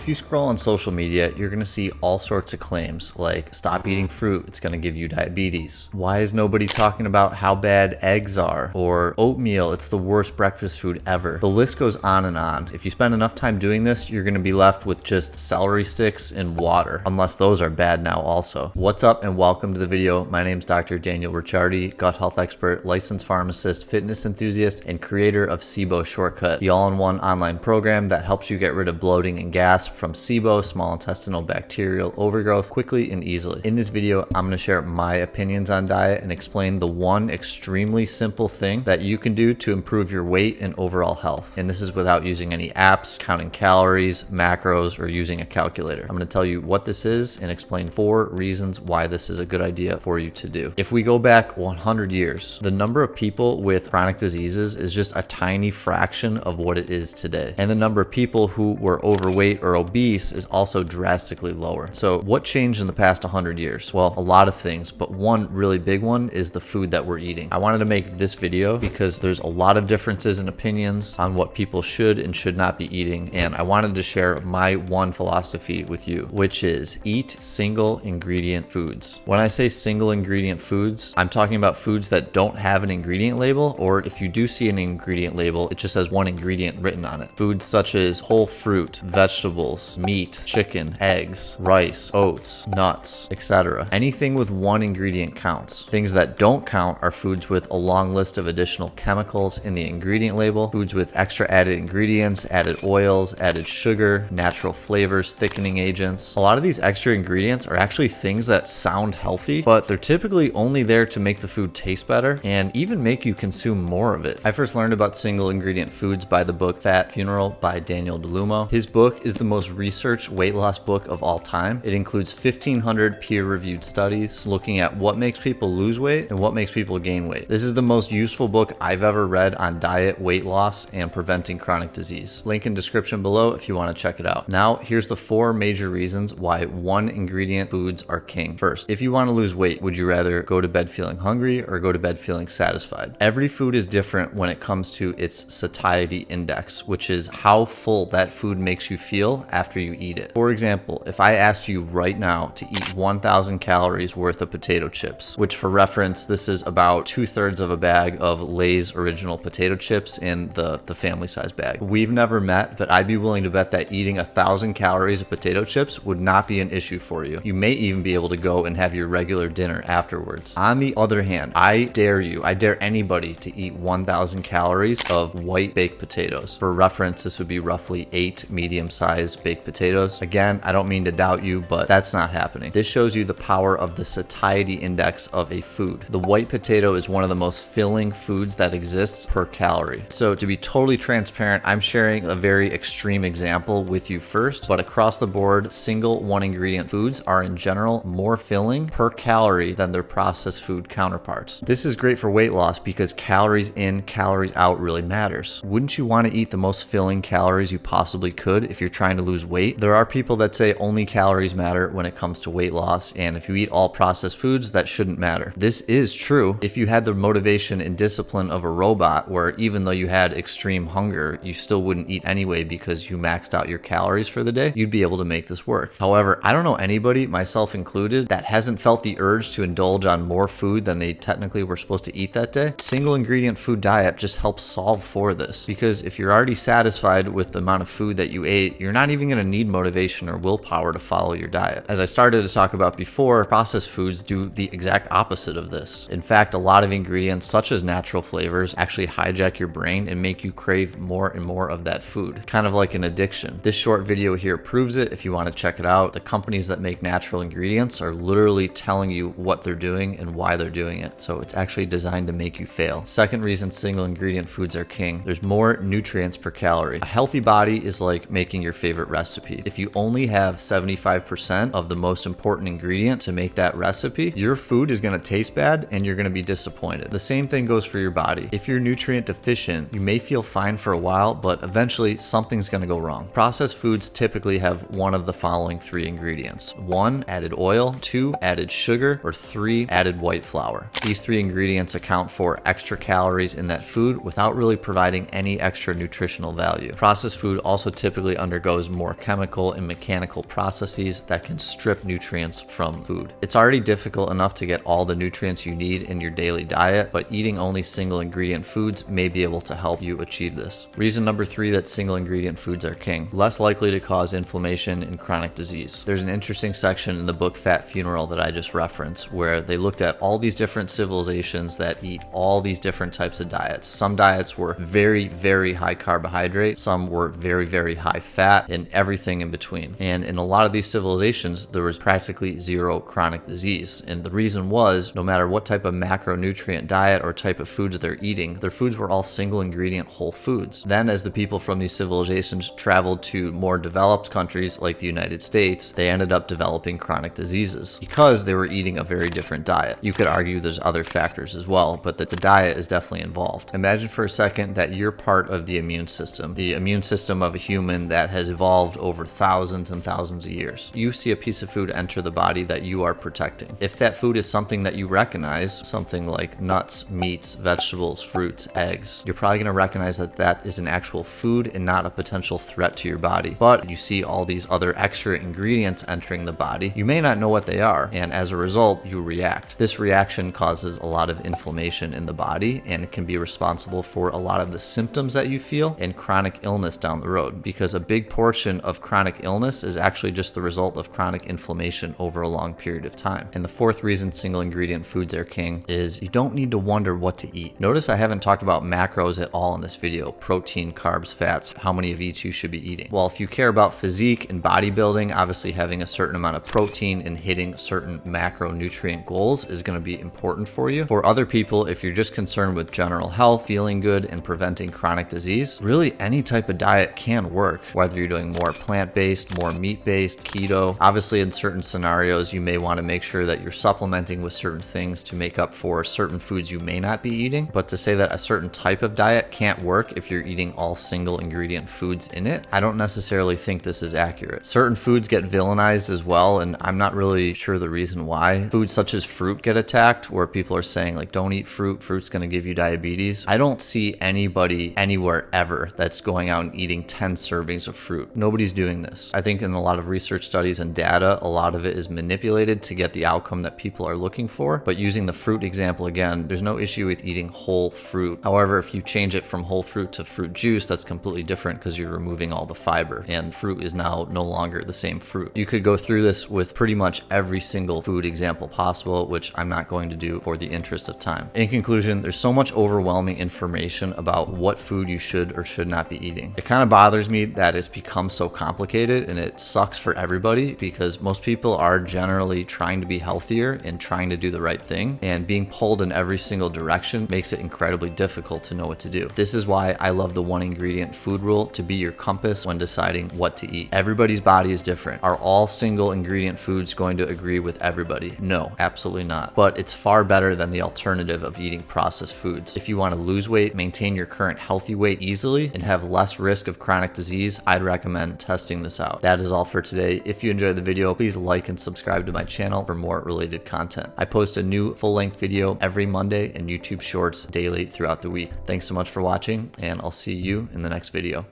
If you scroll on social media, you're gonna see all sorts of claims like stop eating fruit, it's gonna give you diabetes. Why is nobody talking about how bad eggs are? Or oatmeal, it's the worst breakfast food ever. The list goes on and on. If you spend enough time doing this, you're gonna be left with just celery sticks and water, unless those are bad now also. What's up and welcome to the video. My name's Dr. Daniel Ricciardi, gut health expert, licensed pharmacist, fitness enthusiast, and creator of SIBO Shortcut, the all-in-one online program that helps you get rid of bloating and gas from SIBO, small intestinal bacterial overgrowth, quickly and easily. In this video, I'm going to share my opinions on diet and explain the one extremely simple thing that you can do to improve your weight and overall health. And this is without using any apps, counting calories, macros, or using a calculator. I'm going to tell you what this is and explain 4 reasons why this is a good idea for you to do. If we go back 100 years, the number of people with chronic diseases is just a tiny fraction of what it is today. And the number of people who were overweight or obese is also drastically lower. So what changed in the past 100 years? Well, a lot of things, but one really big one is the food that we're eating. I wanted to make this video because there's a lot of differences in opinions on what people should and should not be eating. And I wanted to share my one philosophy with you, which is eat single ingredient foods. When I say single ingredient foods, I'm talking about foods that don't have an ingredient label, or if you do see an ingredient label, it just has one ingredient written on it. Foods such as whole fruit, vegetables, meat, chicken, eggs, rice, oats, nuts, etc. Anything with one ingredient counts. Things that don't count are foods with a long list of additional chemicals in the ingredient label, foods with extra added ingredients, added oils, added sugar, natural flavors, thickening agents. A lot of these extra ingredients are actually things that sound healthy, but they're typically only there to make the food taste better and even make you consume more of it. I first learned about single ingredient foods by the book Fat Funeral by Daniel DeLumo. His book is the most researched weight loss book of all time. It includes 1,500 peer-reviewed studies looking at what makes people lose weight and what makes people gain weight. This is the most useful book I've ever read on diet, weight loss, and preventing chronic disease. Link in description below if you want to check it out. Now, here's the 4 major reasons why one ingredient foods are king. First, if you want to lose weight, would you rather go to bed feeling hungry or go to bed feeling satisfied? Every food is different when it comes to its satiety index, which is how full that food makes you feel after you eat it. For example, if I asked you right now to eat 1,000 calories worth of potato chips, which for reference, this is about 2/3 of a bag of Lay's original potato chips in the family size bag. We've never met, but I'd be willing to bet that eating 1,000 calories of potato chips would not be an issue for you. You may even be able to go and have your regular dinner afterwards. On the other hand, I dare anybody to eat 1,000 calories of white baked potatoes. For reference, this would be roughly 8 medium-sized baked potatoes. Again, I don't mean to doubt you, but that's not happening. This shows you the power of the satiety index of a food. The white potato is one of the most filling foods that exists per calorie. So to be totally transparent, I'm sharing a very extreme example with you first, but across the board, single one ingredient foods are in general more filling per calorie than their processed food counterparts. This is great for weight loss because calories in, calories out really matters. Wouldn't you want to eat the most filling calories you possibly could if you're trying to lose weight? There are people that say only calories matter when it comes to weight loss, and if you eat all processed foods, that shouldn't matter. This is true if you had the motivation and discipline of a robot, where even though you had extreme hunger, you still wouldn't eat anyway because you maxed out your calories for the day. You'd be able to make this work. However, I don't know anybody, myself included, that hasn't felt the urge to indulge on more food than they technically were supposed to eat that day. Single ingredient food diet just helps solve for this, because if you're already satisfied with the amount of food that you ate, you're not even going to need motivation or willpower to follow your diet. As I started to talk about before, processed foods do the exact opposite of this. In fact, a lot of ingredients such as natural flavors actually hijack your brain and make you crave more and more of that food, kind of like an addiction. This short video here proves it. If you want to check it out, the companies that make natural ingredients are literally telling you what they're doing and why they're doing it. So it's actually designed to make you fail. Second reason single ingredient foods are king: there's more nutrients per calorie. A healthy body is like making your favorite recipe. If you only have 75% of the most important ingredient to make that recipe, your food is going to taste bad and you're going to be disappointed. The same thing goes for your body. If you're nutrient deficient, you may feel fine for a while, but eventually something's going to go wrong. Processed foods typically have one of the following 3 ingredients: 1, added oil; 2, added sugar; or 3, added white flour. These 3 ingredients account for extra calories in that food without really providing any extra nutritional value. Processed food also typically undergoes more chemical and mechanical processes that can strip nutrients from food. It's already difficult enough to get all the nutrients you need in your daily diet, but eating only single ingredient foods may be able to help you achieve this. Reason number 3 that single ingredient foods are king: less likely to cause inflammation and chronic disease. There's an interesting section in the book Fat Funeral that I just referenced where they looked at all these different civilizations that eat all these different types of diets. Some diets were very, very high carbohydrate, some were very, very high fat, and everything in between. And in a lot of these civilizations, there was practically zero chronic disease. And the reason was, no matter what type of macronutrient diet or type of foods they're eating, their foods were all single ingredient whole foods. Then as the people from these civilizations traveled to more developed countries like the United States, they ended up developing chronic diseases because they were eating a very different diet. You could argue there's other factors as well, but that the diet is definitely involved. Imagine for a second that you're part of the immune system of a human that has evolved over thousands and thousands of years. You see a piece of food enter the body that you are protecting. If that food is something that you recognize, something like nuts, meats, vegetables, fruits, eggs, you're probably going to recognize that that is an actual food and not a potential threat to your body. But you see all these other extra ingredients entering the body, you may not know what they are, and as a result, you react. This reaction causes a lot of inflammation in the body, and it can be responsible for a lot of the symptoms that you feel and chronic illness down the road, because a big portion of chronic illness is actually just the result of chronic inflammation over a long period of time. And the 4th reason single ingredient foods are king is you don't need to wonder what to eat. Notice I haven't talked about macros at all in this video: protein, carbs, fats, how many of each you should be eating. Well, if you care about physique and bodybuilding, obviously having a certain amount of protein and hitting certain macronutrient goals is going to be important for you. For other people, if you're just concerned with general health, feeling good, and preventing chronic disease, really any type of diet can work, whether you're doing more plant-based, more meat-based, keto. Obviously, in certain scenarios, you may want to make sure that you're supplementing with certain things to make up for certain foods you may not be eating. But to say that a certain type of diet can't work if you're eating all single ingredient foods in it, I don't necessarily think this is accurate. Certain foods get villainized as well, and I'm not really sure the reason why. Foods such as fruit get attacked, where people are saying like, don't eat fruit, fruit's going to give you diabetes. I don't see anybody anywhere ever that's going out and eating 10 servings of fruit. Nobody's doing this. I think in a lot of research studies and data, a lot of it is manipulated to get the outcome that people are looking for. But using the fruit example again, there's no issue with eating whole fruit. However, if you change it from whole fruit to fruit juice, that's completely different because you're removing all the fiber, and fruit is now no longer the same fruit. You could go through this with pretty much every single food example possible, which I'm not going to do for the interest of time. In conclusion, there's so much overwhelming information about what food you should or should not be eating. It kind of bothers me that it's become so complicated, and it sucks for everybody because most people are generally trying to be healthier and trying to do the right thing, and being pulled in every single direction makes it incredibly difficult to know what to do. This is why I love the 1 ingredient food rule to be your compass when deciding what to eat. Everybody's body is different. Are all single ingredient foods going to agree with everybody? No, absolutely not. But it's far better than the alternative of eating processed foods. If you want to lose weight, maintain your current healthy weight easily, and have less risk of chronic disease, I'd recommend testing this out. That is all for today. If you enjoyed the video, please like and subscribe to my channel for more related content. I post a new full-length video every Monday and YouTube Shorts daily throughout the week. Thanks so much for watching, and I'll see you in the next video.